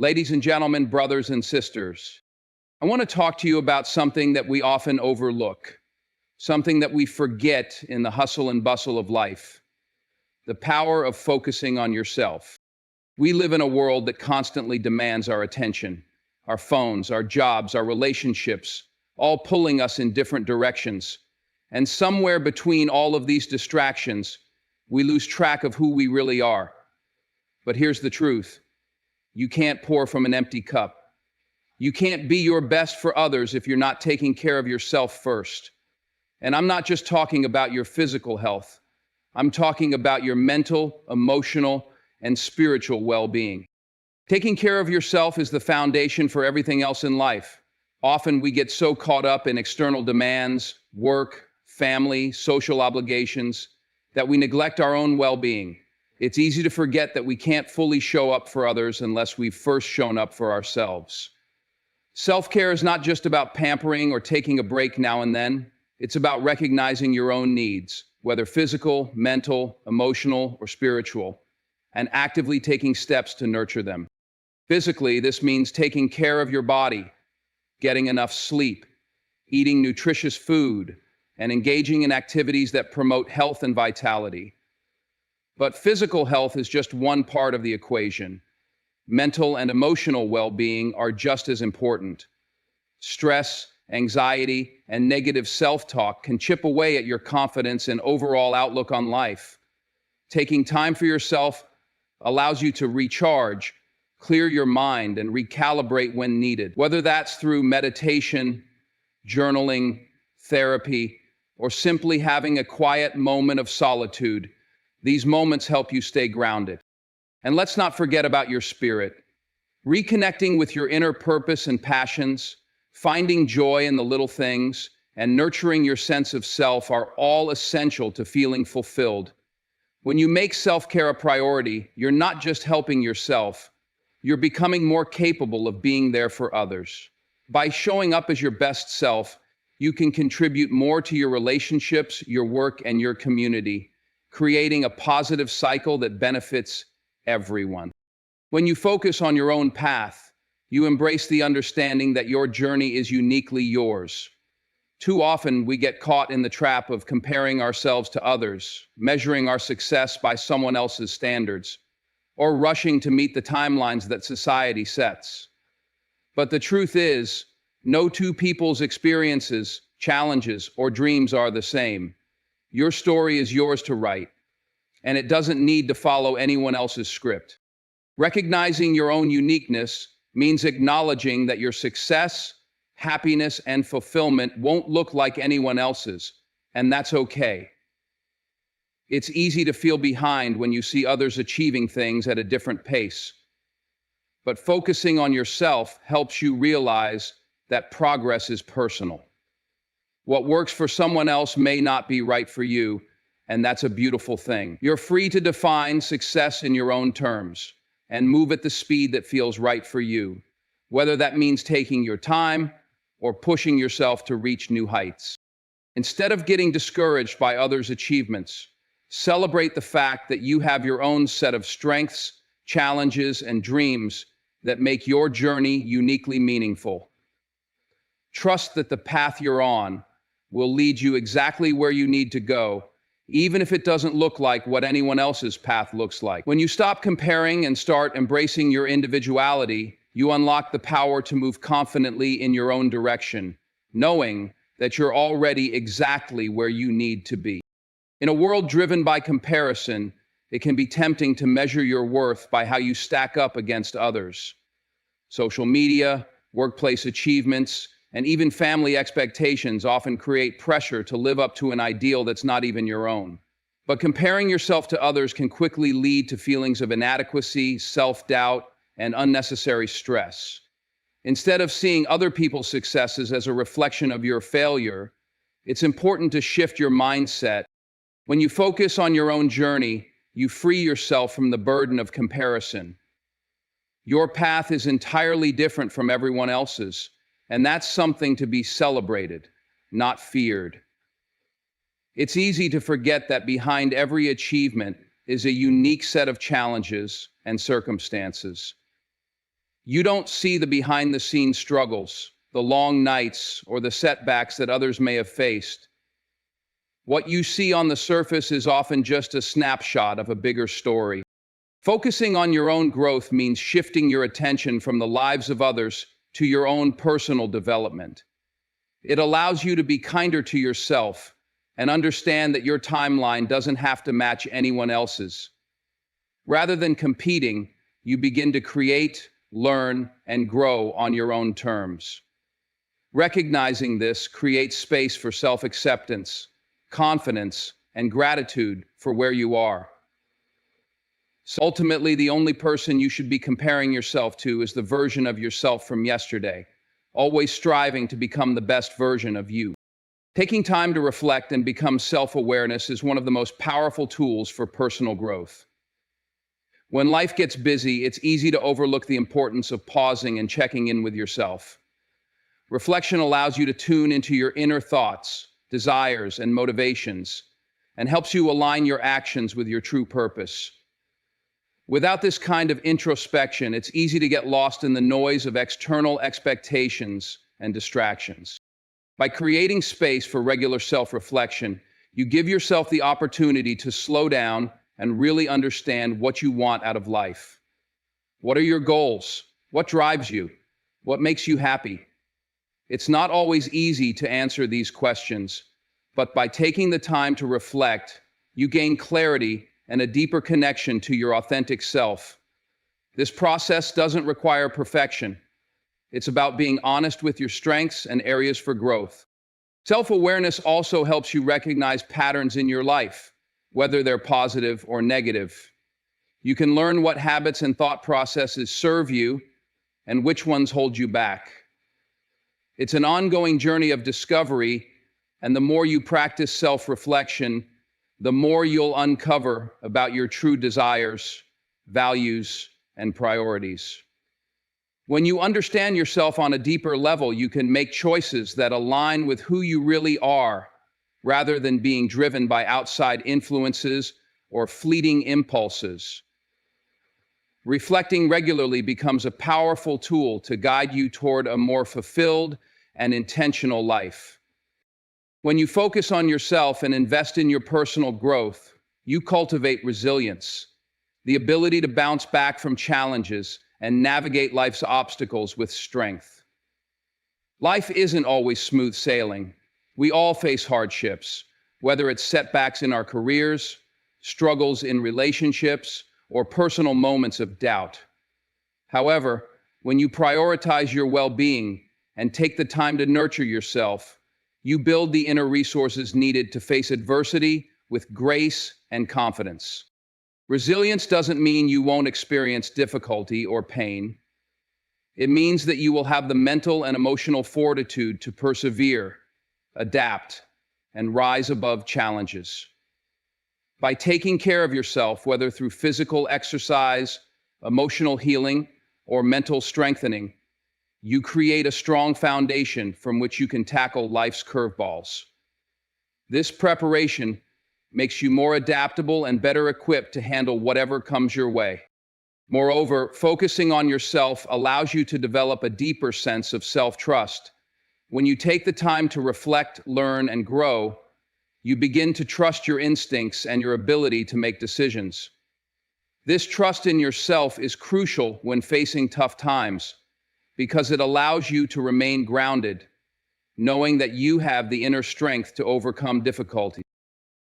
Ladies and gentlemen, brothers and sisters, I want to talk to you about something that we often overlook, something that we forget in the hustle and bustle of life: the power of focusing on yourself. We live in a world that constantly demands our attention, our phones, our jobs, our relationships, all pulling us in different directions. And somewhere between all of these distractions, we lose track of who we really are. But here's the truth: you can't pour from an empty cup. You can't be your best for others if you're not taking care of yourself first. And I'm not just talking about your physical health. I'm talking about your mental, emotional, and spiritual well-being. Taking care of yourself is the foundation for everything else in life. Often we get so caught up in external demands, work, family, social obligations, that we neglect our own well-being. It's easy to forget that we can't fully show up for others unless we've first shown up for ourselves. Self-care is not just about pampering or taking a break now and then. It's about recognizing your own needs, whether physical, mental, emotional, or spiritual, and actively taking steps to nurture them. Physically, this means taking care of your body, getting enough sleep, eating nutritious food, and engaging in activities that promote health and vitality. But physical health is just one part of the equation. Mental and emotional well-being are just as important. Stress, anxiety, and negative self-talk can chip away at your confidence and overall outlook on life. Taking time for yourself allows you to recharge, clear your mind, and recalibrate when needed. Whether that's through meditation, journaling, therapy, or simply having a quiet moment of solitude, these moments help you stay grounded. And let's not forget about your spirit. Reconnecting with your inner purpose and passions, finding joy in the little things, and nurturing your sense of self are all essential to feeling fulfilled. When you make self-care a priority, you're not just helping yourself, you're becoming more capable of being there for others. By showing up as your best self, you can contribute more to your relationships, your work, and your community, creating a positive cycle that benefits everyone. When you focus on your own path, you embrace the understanding that your journey is uniquely yours. Too often, we get caught in the trap of comparing ourselves to others, measuring our success by someone else's standards, or rushing to meet the timelines that society sets. But the truth is, no two people's experiences, challenges, or dreams are the same. Your story is yours to write, and it doesn't need to follow anyone else's script. Recognizing your own uniqueness means acknowledging that your success, happiness, and fulfillment won't look like anyone else's, and that's okay. It's easy to feel behind when you see others achieving things at a different pace. But focusing on yourself helps you realize that progress is personal. What works for someone else may not be right for you, and that's a beautiful thing. You're free to define success in your own terms and move at the speed that feels right for you, whether that means taking your time or pushing yourself to reach new heights. Instead of getting discouraged by others' achievements, celebrate the fact that you have your own set of strengths, challenges, and dreams that make your journey uniquely meaningful. Trust that the path you're on will lead you exactly where you need to go, even if it doesn't look like what anyone else's path looks like. When you stop comparing and start embracing your individuality, you unlock the power to move confidently in your own direction, knowing that you're already exactly where you need to be. In a world driven by comparison, it can be tempting to measure your worth by how you stack up against others. Social media, workplace achievements, and even family expectations often create pressure to live up to an ideal that's not even your own. But comparing yourself to others can quickly lead to feelings of inadequacy, self-doubt, and unnecessary stress. Instead of seeing other people's successes as a reflection of your failure, it's important to shift your mindset. When you focus on your own journey, you free yourself from the burden of comparison. Your path is entirely different from everyone else's, and that's something to be celebrated, not feared. It's easy to forget that behind every achievement is a unique set of challenges and circumstances. You don't see the behind the scenes struggles, the long nights, or the setbacks that others may have faced. What you see on the surface is often just a snapshot of a bigger story. Focusing on your own growth means shifting your attention from the lives of others to your own personal development. It allows you to be kinder to yourself and understand that your timeline doesn't have to match anyone else's. Rather than competing, you begin to create, learn, and grow on your own terms. Recognizing this creates space for self-acceptance, confidence, and gratitude for where you are. So ultimately, the only person you should be comparing yourself to is the version of yourself from yesterday, always striving to become the best version of you. Taking time to reflect and become self-awareness is one of the most powerful tools for personal growth. When life gets busy, it's easy to overlook the importance of pausing and checking in with yourself. Reflection allows you to tune into your inner thoughts, desires, and motivations, and helps you align your actions with your true purpose. Without this kind of introspection, it's easy to get lost in the noise of external expectations and distractions. By creating space for regular self-reflection, you give yourself the opportunity to slow down and really understand what you want out of life. What are your goals? What drives you? What makes you happy? It's not always easy to answer these questions, but by taking the time to reflect, you gain clarity and a deeper connection to your authentic self. This process doesn't require perfection. It's about being honest with your strengths and areas for growth. Self-awareness also helps you recognize patterns in your life, whether they're positive or negative. You can learn what habits and thought processes serve you and which ones hold you back. It's an ongoing journey of discovery, and the more you practice self-reflection, the more you'll uncover about your true desires, values, and priorities. When you understand yourself on a deeper level, you can make choices that align with who you really are, rather than being driven by outside influences or fleeting impulses. Reflecting regularly becomes a powerful tool to guide you toward a more fulfilled and intentional life. When you focus on yourself and invest in your personal growth, you cultivate resilience, the ability to bounce back from challenges and navigate life's obstacles with strength. Life isn't always smooth sailing. We all face hardships, whether it's setbacks in our careers, struggles in relationships, or personal moments of doubt. However, when you prioritize your well-being and take the time to nurture yourself, you build the inner resources needed to face adversity with grace and confidence. Resilience doesn't mean you won't experience difficulty or pain. It means that you will have the mental and emotional fortitude to persevere, adapt, and rise above challenges. By taking care of yourself, whether through physical exercise, emotional healing, or mental strengthening, you create a strong foundation from which you can tackle life's curveballs. This preparation makes you more adaptable and better equipped to handle whatever comes your way. Moreover, focusing on yourself allows you to develop a deeper sense of self-trust. When you take the time to reflect, learn, and grow, you begin to trust your instincts and your ability to make decisions. This trust in yourself is crucial when facing tough times, because it allows you to remain grounded, knowing that you have the inner strength to overcome difficulty.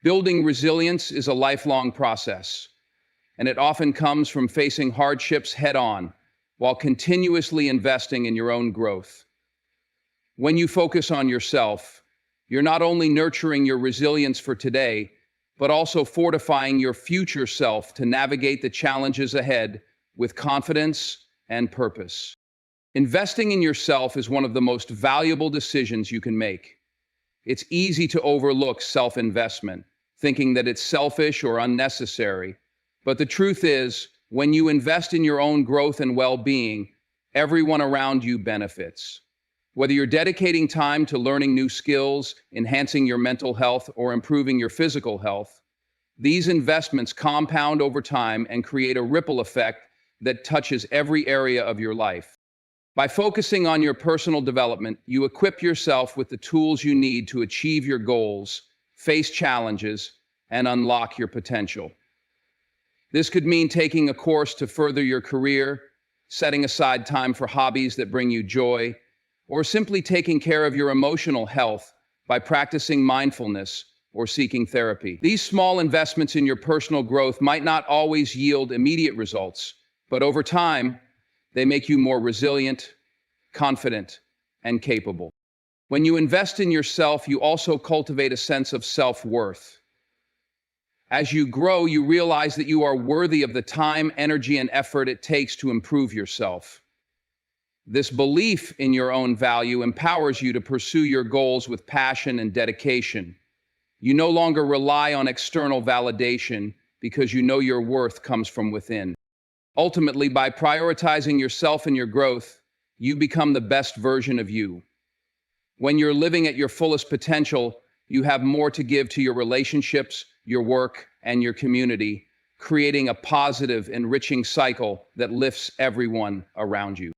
Building resilience is a lifelong process, and it often comes from facing hardships head-on while continuously investing in your own growth. When you focus on yourself, you're not only nurturing your resilience for today, but also fortifying your future self to navigate the challenges ahead with confidence and purpose. Investing in yourself is one of the most valuable decisions you can make. It's easy to overlook self-investment, thinking that it's selfish or unnecessary. But the truth is, when you invest in your own growth and well-being, everyone around you benefits. Whether you're dedicating time to learning new skills, enhancing your mental health, or improving your physical health, these investments compound over time and create a ripple effect that touches every area of your life. By focusing on your personal development, you equip yourself with the tools you need to achieve your goals, face challenges, and unlock your potential. This could mean taking a course to further your career, setting aside time for hobbies that bring you joy, or simply taking care of your emotional health by practicing mindfulness or seeking therapy. These small investments in your personal growth might not always yield immediate results, but over time, they make you more resilient, confident, and capable. When you invest in yourself, you also cultivate a sense of self-worth. As you grow, you realize that you are worthy of the time, energy, and effort it takes to improve yourself. This belief in your own value empowers you to pursue your goals with passion and dedication. You no longer rely on external validation because you know your worth comes from within. Ultimately, by prioritizing yourself and your growth, you become the best version of you. When you're living at your fullest potential, you have more to give to your relationships, your work, and your community, creating a positive, enriching cycle that lifts everyone around you.